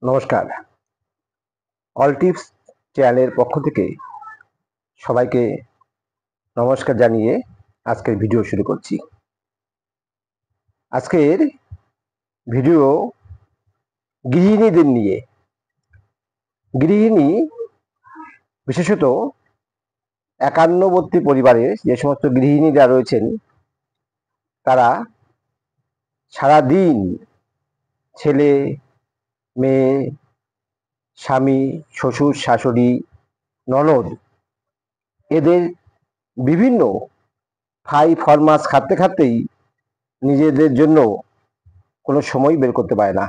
নমস্কার। All tips চ্যানেলের পক্ষ থেকে সবাইকে নমস্কার জানিয়ে আজকের ভিডিও শুরু করছি। আজকের ভিডিও গৃহিণীদের নিয়ে। গৃহিণী বিশেষত একান্নবর্তী পরিবারে যে সমস্ত গৃহিণীরা রয়েছেন তারা সারাদিন ছেলে, মেয়ে, স্বামী, শ্বশুর, শাশুড়ি, ননদ এদের বিভিন্ন ফাই ফরমাস খাটতে খাটতেই নিজেদের জন্য কোনো সময় বের করতে পারে না।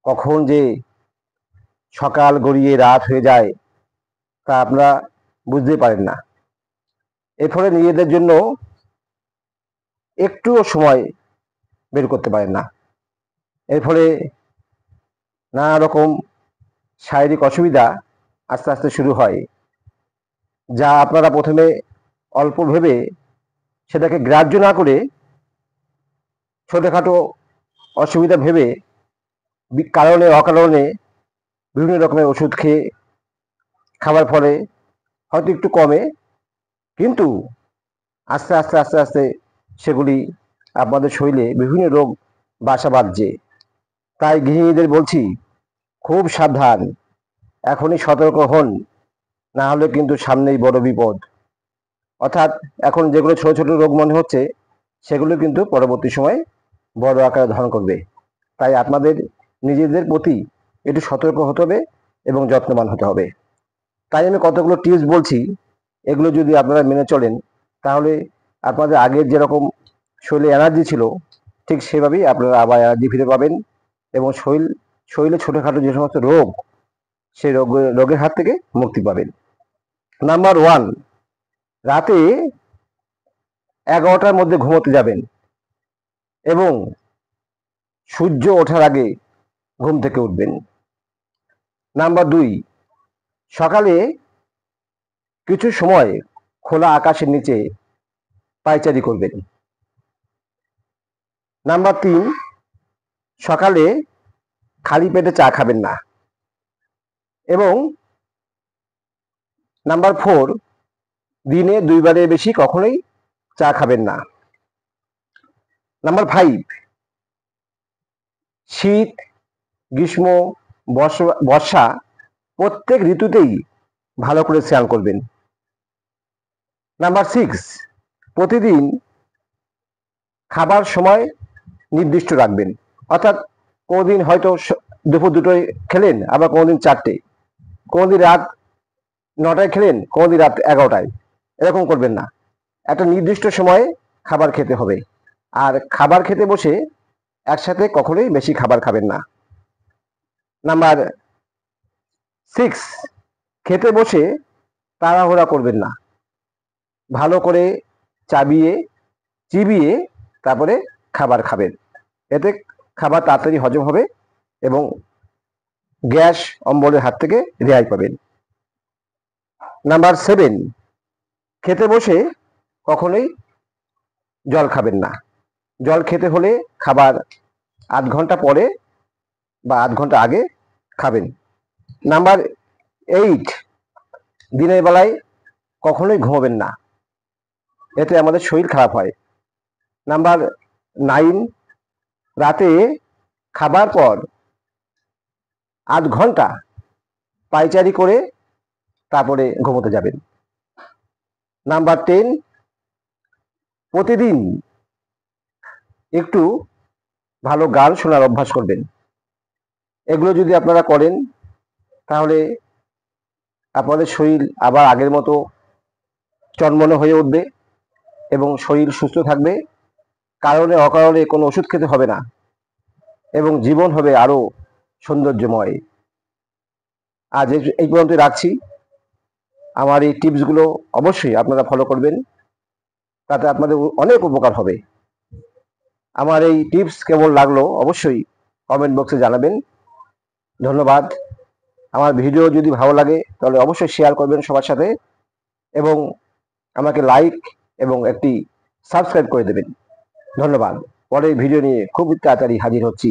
কখন যে সকাল গড়িয়ে রাত হয়ে যায় তা আপনারা বুঝতেই পারেন না। এর ফলে নিজেদের জন্য একটুও সময় বের করতে পারেন না। এর ফলে নানা রকম শারীরিক অসুবিধা আস্তে আস্তে শুরু হয়, যা আপনারা প্রথমে অল্প ভেবে সেটাকে গ্রাহ্য না করে ছোটোখাটো অসুবিধা ভেবে কারণে অকারণে বিভিন্ন রকমের ওষুধ খেয়ে খাবার ফলে হয়তো একটু কমে, কিন্তু আস্তে আস্তে আস্তে আস্তে সেগুলি আপনাদের শরীরে বিভিন্ন রোগ বাসা বাঁধছে। তাই গৃহিণীদের বলছি, খুব সাবধান, এখনই সতর্ক হন, না হলে কিন্তু সামনেই বড় বিপদ। অর্থাৎ এখন যেগুলো ছোট ছোট রোগ মনে হচ্ছে সেগুলো কিন্তু পরবর্তী সময় বড় আকারে ধারণ করবে। তাই আপনাদের নিজেদের প্রতি একটু সতর্ক হতে হবে এবং যত্নবান হতে হবে। তাই আমি কতগুলো টিপস বলছি, এগুলো যদি আপনারা মেনে চলেন তাহলে আপনাদের আগের যেরকম শরীরে এনার্জি ছিল ঠিক সেভাবেই আপনারা আবার এনার্জি ফিরে পাবেন এবং শরীরে ছোটোখাটো যে সমস্ত রোগ সেই রোগের হাত থেকে মুক্তি পাবেন। নাম্বার 1, রাতে 11টার মধ্যে ঘুমোতে যাবেন এবং সূর্য ওঠার আগে ঘুম থেকে উঠবেন। নাম্বার 2, সকালে কিছু সময় খোলা আকাশের নিচে পায়চারি করবেন। নাম্বার 3, সকালে খালি পেটে চা খাবেন না। এবং নাম্বার 4, দিনে 2বারের বেশি কখনোই চা খাবেন না। নাম্বার 5, শীত, গ্রীষ্ম, বর্ষা প্রত্যেক ঋতুতেই ভালো করে স্নান করবেন। নাম্বার 6, প্রতিদিন খাবার সময় নির্দিষ্ট রাখবেন। অর্থাৎ কোনোদিন হয়তো দুপুর 2টোয় খেলেন, আবার কোনোদিন 4টে, কোনোদিন রাত 9টায় খেলেন, কোনোদিন রাত 11টায়, এরকম করবেন না। একটা নির্দিষ্ট সময়ে খাবার খেতে হবে। আর খাবার খেতে বসে একসাথে কখনোই বেশি খাবার খাবেন না। নাম্বার 6, খেতে বসে তাড়াহুড়া করবেন না। ভালো করে চিবিয়ে তারপরে খাবার খাবেন। এতে খাবার তাড়াতাড়ি হজম হবে এবং গ্যাস অম্বলের হাত থেকে রেহাই পাবেন। নাম্বার 7, খেতে বসে কখনোই জল খাবেন না। জল খেতে হলে খাবার 8 ঘন্টা পরে বা 8 ঘন্টা আগে খাবেন। নাম্বার 8, দিনের বেলায় কখনোই ঘুমাবেন না, এতে আমাদের শরীর খারাপ হয়। নাম্বার 9, রাতে খাবার পর 8 ঘন্টা পায়চারি করে তারপরে ঘুমোতে যাবেন। নাম্বার 10, প্রতিদিন একটু ভালো গান শোনার অভ্যাস করবেন। এগুলো যদি আপনারা করেন তাহলে আপনাদের শরীর আবার আগের মতো চনমনে হয়ে উঠবে এবং শরীর সুস্থ থাকবে। কারণে অকারণে কোনো ওষুধ খেতে হবে না এবং জীবন হবে আরো সৌন্দর্যময়। আজ এই পর্যন্ত রাখছি। আমার এই টিপসগুলো অবশ্যই আপনারা ফলো করবেন, তাতে আপনাদের অনেক উপকার হবে। আমার এই টিপস কেমন লাগলো অবশ্যই কমেন্ট বক্সে জানাবেন। ধন্যবাদ। আমার ভিডিও যদি ভালো লাগে তাহলে অবশ্যই শেয়ার করবেন সবার সাথে এবং আমাকে লাইক এবং একটি সাবস্ক্রাইব করে দেবেন। ধন্যবাদ। পরের ভিডিও নিয়ে খুব তাড়াতাড়ি হাজির হচ্ছি।